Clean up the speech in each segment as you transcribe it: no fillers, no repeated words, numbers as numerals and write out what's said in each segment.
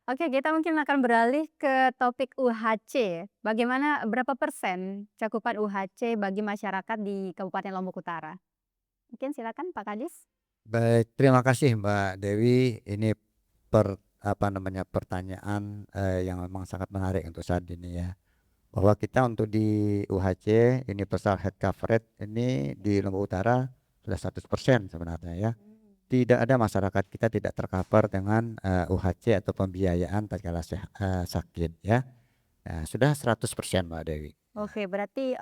Oke, kita mungkin akan beralih ke topik UHC. Bagaimana berapa persen cakupan UHC bagi masyarakat di Kabupaten Lombok Utara? Mungkin silakan Pak Kadis. Baik, terima kasih Mbak Dewi. Ini apa namanya, pertanyaan, yang memang sangat menarik untuk saat ini ya. Bahwa kita untuk di UHC, Universal Health Coverage ini di Lombok Utara sudah 100% sebenarnya ya. Tidak ada masyarakat kita tidak tercover dengan, UHC atau pembiayaan tatkala sakit ya. Nah, sudah 100% Mbak Dewi. Ya, Oke, berarti,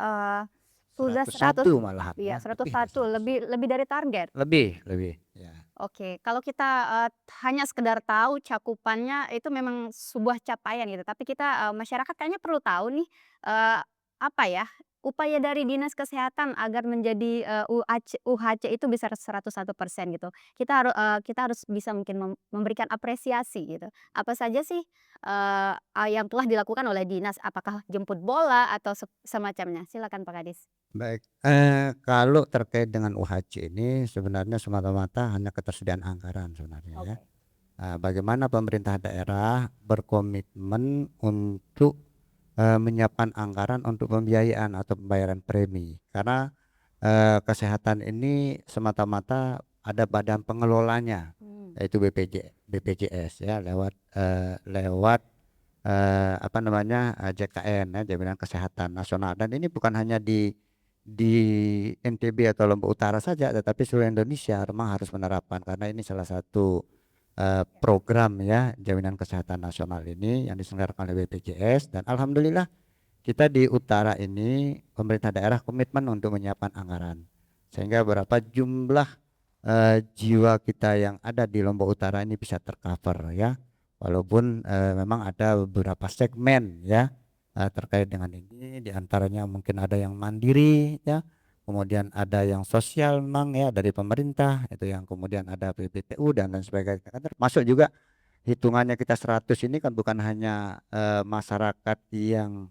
sudah 100, 101 malahan ya ya, seratus lebih dari satu 100. lebih lebih dari target? Lebih ya. Oke, kalau kita, hanya sekedar tahu cakupannya itu memang sebuah capaian gitu, tapi kita, masyarakat kayaknya perlu tahu nih, apa ya, upaya dari Dinas Kesehatan agar menjadi, UHC itu bisa 101% gitu. Kita harus bisa mungkin memberikan apresiasi gitu. Apa saja sih, yang telah dilakukan oleh dinas? Apakah jemput bola atau semacamnya? Silakan Pak Kadis. Baik, kalau terkait dengan UHC ini sebenarnya semata-mata hanya ketersediaan anggaran sebenarnya ya. Oke. Bagaimana pemerintah daerah berkomitmen untuk, menyiapkan anggaran untuk pembiayaan atau pembayaran premi. Karena, kesehatan ini semata-mata ada badan pengelolanya, Mmm. yaitu BPJS ya, lewat apa namanya, JKN ya, Jaminan Kesehatan Nasional, dan ini bukan hanya di NTB atau Lombok Utara saja, tetapi seluruh Indonesia memang harus menerapkan karena ini salah satu, program ya Jaminan Kesehatan Nasional ini yang diselenggarakan oleh BPJS, dan alhamdulillah kita di utara ini pemerintah daerah komitmen untuk menyiapkan anggaran. Sehingga berapa jumlah, jiwa kita yang ada di Lombok Utara ini bisa tercover ya. Walaupun, memang ada beberapa segmen ya, terkait dengan ini, di antaranya mungkin ada yang mandiri ya, kemudian ada yang sosial memang ya dari pemerintah, itu yang kemudian ada PPTU dan lain sebagainya. Kan termasuk juga hitungannya kita 100 ini kan bukan hanya, masyarakat yang,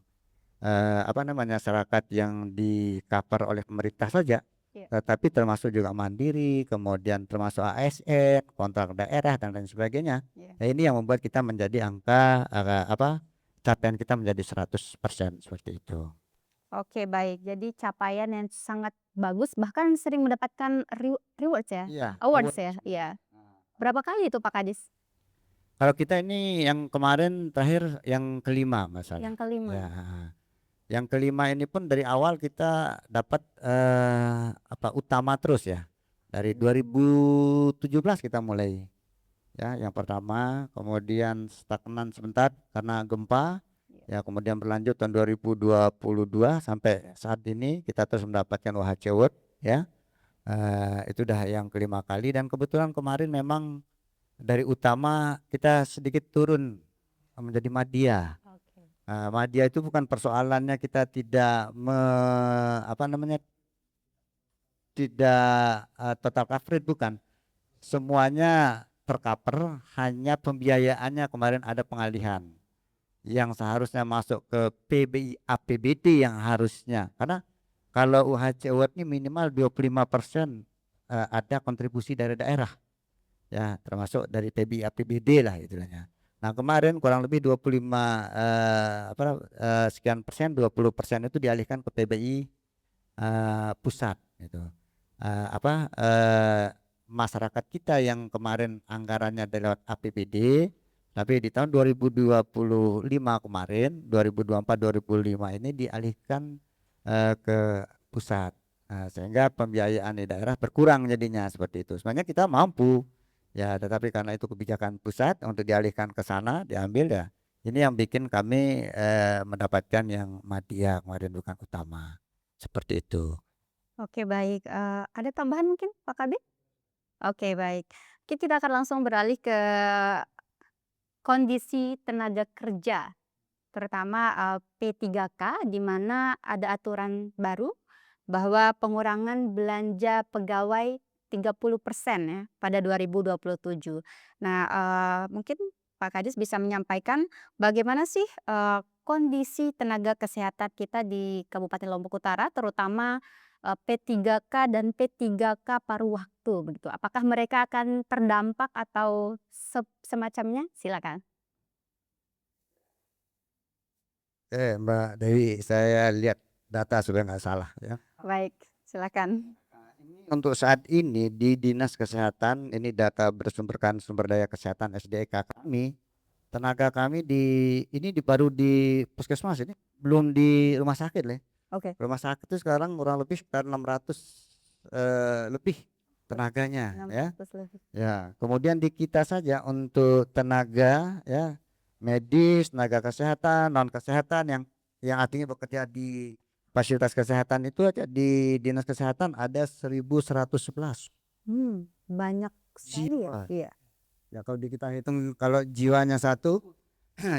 apa namanya, masyarakat yang di-cover oleh pemerintah saja, Iya. tetapi termasuk juga mandiri, kemudian termasuk ASN, kontrak daerah dan lain sebagainya. Iya. Nah, ini yang membuat kita menjadi angka, apa, capaian kita menjadi 100% seperti itu. Oke, baik. Jadi capaian yang sangat bagus, bahkan sering mendapatkan rewards ya? Iya, Awards awards. ya? Iya. Nah, Berapa kali itu Pak Kadis? kalau kita ini yang kemarin terakhir yang kelima Yang masalah. kelima. Ya, heeh. Yang kelima ini pun dari awal kita dapat, apa, utama terus ya. Dari Mmm. 2017 kita mulai ya, yang pertama, kemudian stagnan sebentar karena gempa, Iya. ya kemudian berlanjut tahun 2022 sampai saat ini kita terus mendapatkan OHC Award ya. Itu udah yang kelima kali, dan kebetulan kemarin memang dari utama kita sedikit turun menjadi madya. Oke. Madya itu bukan persoalannya kita tidak apa namanya, tidak, total coverage, bukan. Semuanya tercover, hanya pembiayaannya kemarin ada pengalihan. Yang seharusnya masuk ke PBI APBD yang harusnya. Karena kalau UHC Award ini minimal 25%, ada kontribusi dari daerah. Ya, termasuk dari PBI APBD lah istilahnya. Nah, kemarin kurang lebih 25, sekian persen, 20% itu dialihkan ke PBI, pusat gitu. Apa, masyarakat kita yang kemarin anggarannya dari lewat APBD, tapi di tahun 2025 kemarin, 2024, 2005 ini dialihkan, ke pusat. Sehingga pembiayaan di daerah berkurang jadinya seperti itu. Sebenarnya kita mampu ya, tetapi karena itu kebijakan pusat untuk dialihkan ke sana, diambil ya. Ini yang bikin kami, mendapatkan yang madya kemarin, bukan utama. Seperti itu. Oke, baik. Ada tambahan mungkin Pak Kadis? Oke, baik. Mungkin kita akan langsung beralih ke kondisi tenaga kerja, terutama, P3K, di mana ada aturan baru bahwa pengurangan belanja pegawai 30% ya pada 2027. Nah, mungkin Pak Kadis bisa menyampaikan bagaimana sih, kondisi tenaga kesehatan kita di Kabupaten Lombok Utara, terutama, P3K dan P3K paruh waktu begitu. Apakah mereka akan terdampak atau semacamnya? Silakan. Mbak Dewi, saya lihat data supaya nggak salah ya. Baik, silakan. Nah, ini untuk saat ini di Dinas Kesehatan, ini data bersumberkan sumber daya kesehatan SDK kami, tenaga kami baru di puskesmas ini, belum di rumah sakit lah. Oke. Rumah sakit itu sekarang kurang lebih sekitar 600 lebih tenaganya ya. 600 lebih. Ya, kemudian di kita saja untuk tenaga ya, medis, tenaga kesehatan, non kesehatan yang artinya bekerja di fasilitas kesehatan itu aja di Dinas Kesehatan ada 1.111 Banyak sekali ya? jiwa. Iya. Ya kalau kita hitung kalau jiwanya satu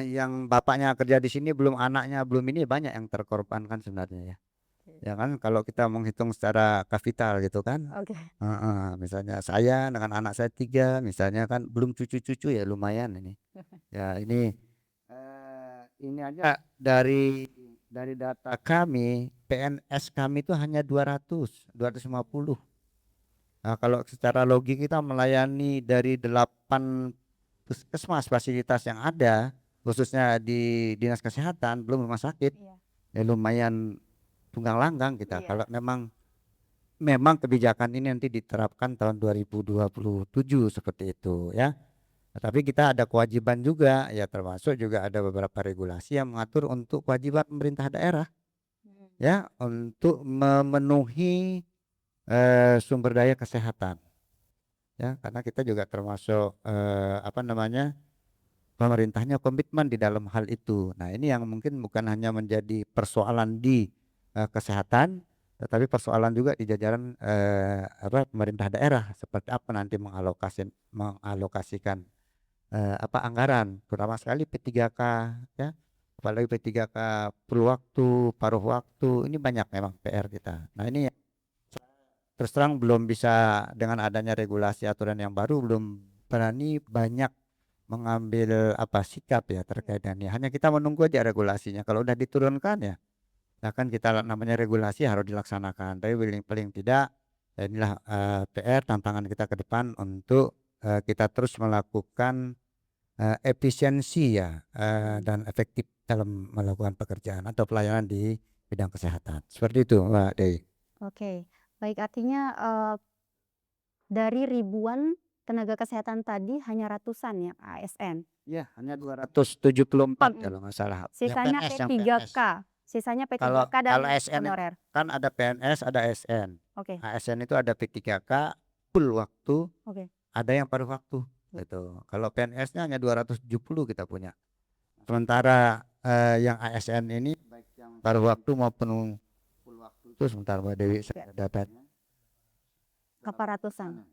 yang bapaknya kerja di sini belum anaknya belum ini banyak yang terkorbankan sebenarnya ya. Ya kan kalau kita menghitung secara kapital gitu kan. Oke. Heeh, misalnya saya dengan anak saya tiga misalnya kan belum cucu-cucu ya lumayan ini. Ya ini aja dari data kami PNS kami itu hanya 250. Nah, kalau secara logik kita melayani dari 8 puskesmas fasilitas yang ada khususnya di dinas kesehatan belum rumah sakit Iya. ya lumayan tunggang langgang kita Iya. kalau memang kebijakan ini nanti diterapkan tahun 2027 seperti itu ya. Tapi kita ada kewajiban juga ya termasuk juga ada beberapa regulasi yang mengatur untuk kewajiban pemerintah daerah ya untuk memenuhi sumber daya kesehatan ya karena kita juga termasuk apa namanya pemerintahnya komitmen di dalam hal itu. Nah, ini yang mungkin bukan hanya menjadi persoalan di kesehatan, tetapi persoalan juga di jajaran apa pemerintah daerah seperti apa nanti mengalokasikan apa anggaran, terutama sekali P3K ya. Apalagi P3K perlu waktu, paruh waktu, ini banyak memang PR kita. Nah, ini terus terang belum bisa dengan adanya regulasi aturan yang baru belum berani banyak mengambil apa sikap ya terkait dengan ini. Hanya kita menunggu aja regulasinya. Kalau udah diturunkan ya, nah kan kita namanya regulasi harus dilaksanakan. Tapi paling tidak ya inilah PR tantangan kita ke depan untuk kita terus melakukan efisiensi ya dan efektif dalam melakukan pekerjaan atau pelayanan di bidang kesehatan. Seperti itu, Mbak Dewi. Oke. Baik, artinya, dari ribuan tenaga kesehatan tadi hanya ratusan ya ASN? Ya, hanya 274 Mhm. kalau nggak salah. Yang Sisanya PNS, yang PNS. P3K, sisanya Kalau P3K dan kalau ASN itu honorer? kan ada PNS, ada ASN. Oke. ASN itu ada P3K full waktu, Oke. ada yang paruh waktu gitu. Kalau PNS-nya hanya 270 kita punya. Sementara yang ASN ini baik yang paruh waktu maupun full waktu itu sebentar Mbak Dewi Ya. saya datanya. Berapa ratusan?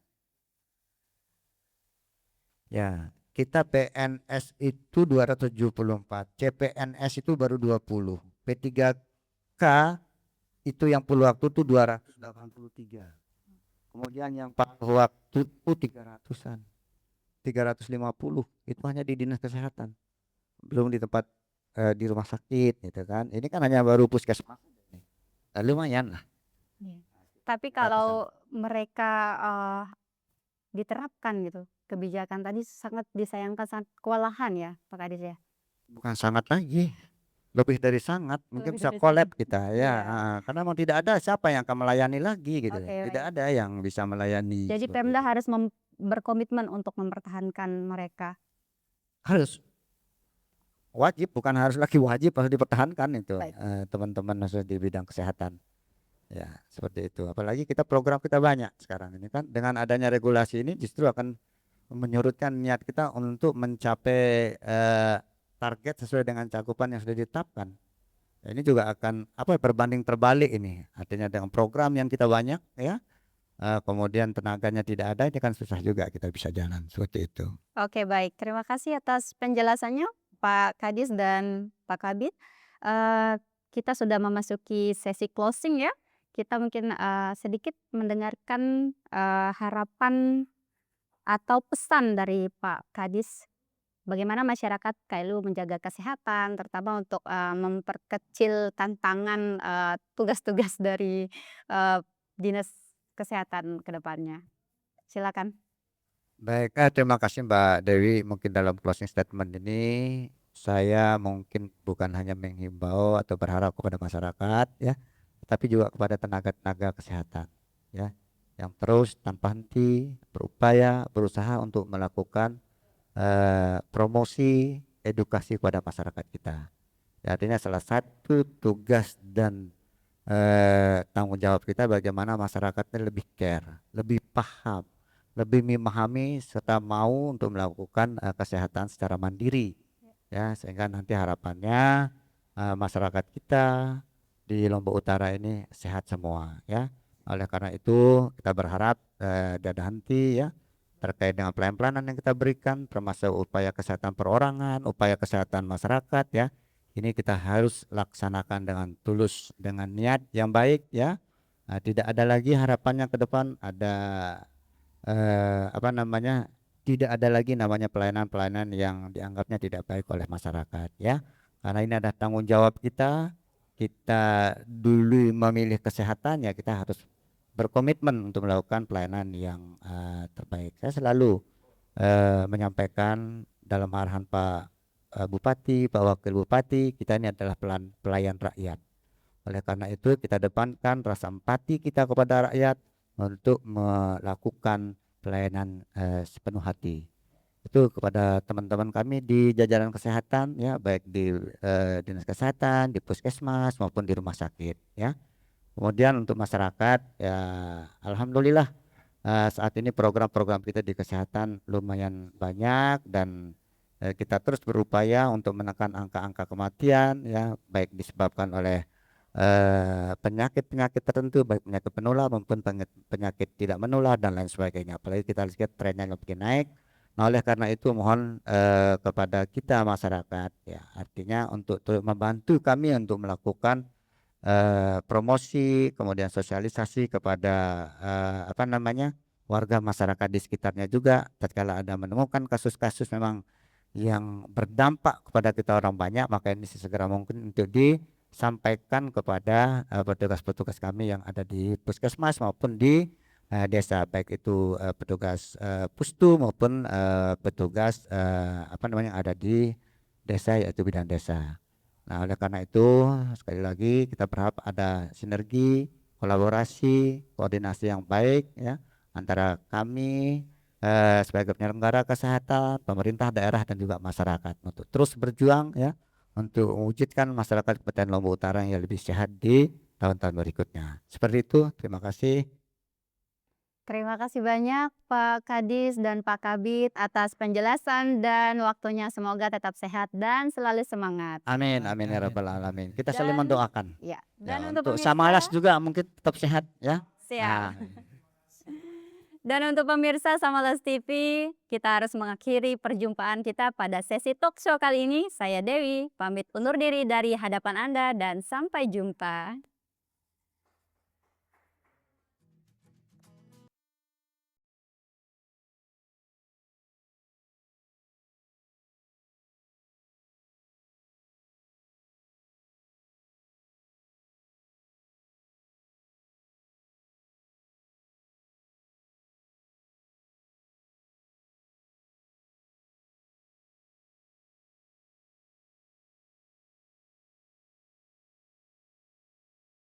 Ya, kita PNS itu 274, CPNS itu baru 20, P3K itu yang full waktu itu 283. Kemudian yang paruh waktu itu 300-an, 350 itu hanya di dinas kesehatan, belum di tempat di rumah sakit gitu kan. Ini kan hanya baru puskesmas. Lumayan lah. Iya. Tapi Ratusan. kalau mereka, diterapkan gitu, kebijakan tadi sangat disayangkan, sangat kewalahan ya, Pak Kadis ya? Bukan sangat lagi, lebih dari sangat, mungkin Lebih bisa dari sana. collab kita ya, Iya. karena mau tidak ada siapa yang akan melayani lagi gitu, Oke, tidak baik. ada yang bisa melayani Jadi seperti Pemda itu. harus berkomitmen untuk mempertahankan mereka. Harus wajib, bukan harus lagi wajib, harus dipertahankan itu Baik. teman-teman khusus di bidang kesehatan. Ya, seperti itu. Apalagi program kita banyak sekarang ini kan dengan adanya regulasi ini justru akan menyurutkan niat kita untuk mencapai target sesuai dengan cakupan yang sudah ditetapkan. Ya, ini juga akan apa berbanding terbalik ini. Artinya dengan program yang kita banyak ya, kemudian tenaganya tidak ada, ini kan susah juga kita bisa jalan seperti itu. Oke, baik. Terima kasih atas penjelasannya Pak Kadis dan Pak Kabid. Eee, kita sudah memasuki sesi closing ya. Kita mungkin, sedikit mendengarkan, harapan atau pesan dari Pak Kadis, bagaimana masyarakat KLU menjaga kesehatan, terutama untuk, memperkecil tantangan, tugas-tugas dari, eee, dinas kesehatan ke depannya. Silakan. Baik, terima kasih Mbak Dewi. Mungkin dalam closing statement ini saya mungkin bukan hanya menghimbau atau berharap kepada masyarakat ya, tapi juga kepada tenaga-tenaga kesehatan ya, yang terus tanpa henti berupaya berusaha untuk melakukan promosi edukasi kepada masyarakat kita. Ya, artinya salah satu tugas dan tanggung jawab kita bagaimana masyarakatnya lebih care, lebih paham, lebih memahami serta mau untuk melakukan kesehatan secara mandiri ya, sehingga nanti harapannya masyarakat kita di Lombok Utara ini sehat semua ya. Oleh karena itu kita berharap tiada henti ya terkait dengan pelayanan-pelayanan yang kita berikan, termasuk upaya kesehatan perorangan, upaya kesehatan masyarakat ya. Ini kita harus laksanakan dengan tulus, dengan niat yang baik ya. Tidak ada lagi harapannya ke depan ada apa namanya, tidak ada lagi namanya pelayanan-pelayanan yang dianggapnya tidak baik oleh masyarakat ya. Karena ini ada tanggung jawab kita. Kita dulu memilih kesehatan ya, kita harus berkomitmen untuk melakukan pelayanan yang terbaik. Saya selalu menyampaikan dalam arahan Pak Bupati, Pak Wakil Bupati, kita ini adalah pelayan rakyat. Oleh karena itu kita depankan rasa empati kita kepada rakyat untuk melakukan pelayanan sepenuh hati. Itu kepada teman-teman kami di jajaran kesehatan ya, baik di dinas kesehatan, di puskesmas maupun di rumah sakit ya. Kemudian untuk masyarakat ya, alhamdulillah saat ini program-program kita di kesehatan lumayan banyak dan kita terus berupaya untuk menekan angka-angka kematian ya, baik disebabkan oleh penyakit-penyakit tertentu, baik penyakit penular maupun penyakit tidak menular dan lain sebagainya. Apalagi kita lihat trennya makin naik. Nah, oleh karena itu mohon kepada kita masyarakat ya, artinya untuk membantu kami untuk melakukan promosi, kemudian sosialisasi kepada apa namanya, warga masyarakat di sekitarnya juga. Tatkala ada menemukan kasus-kasus memang yang berdampak kepada kita orang banyak, maka ini sesegera mungkin untuk disampaikan kepada petugas-petugas kami yang ada di puskesmas maupun di desa, baik itu petugas pustu maupun petugas apa namanya yang ada di desa, yaitu bidan desa. Nah, oleh karena itu sekali lagi kita berharap ada sinergi, kolaborasi, koordinasi yang baik ya antara kami sebagai penyelenggara kesehatan, pemerintah daerah dan juga masyarakat untuk terus berjuang ya untuk mewujudkan masyarakat Kabupaten Lombok Utara yang lebih sehat di tahun-tahun berikutnya. Seperti itu, terima kasih. Terima kasih banyak Pak Kadis dan Pak Kabid atas penjelasan dan waktunya. Semoga tetap sehat dan selalu semangat. Amin, amin ya rabbal alamin. Kita saling Dan mendoakan ya, ya dan untuk untuk Samalas pemirsa, juga mungkin tetap sehat ya. siap. Nah, Dan untuk pemirsa Samalas TV, kita harus mengakhiri perjumpaan kita pada sesi talk show kali ini. Saya Dewi, pamit undur diri dari hadapan Anda dan sampai jumpa.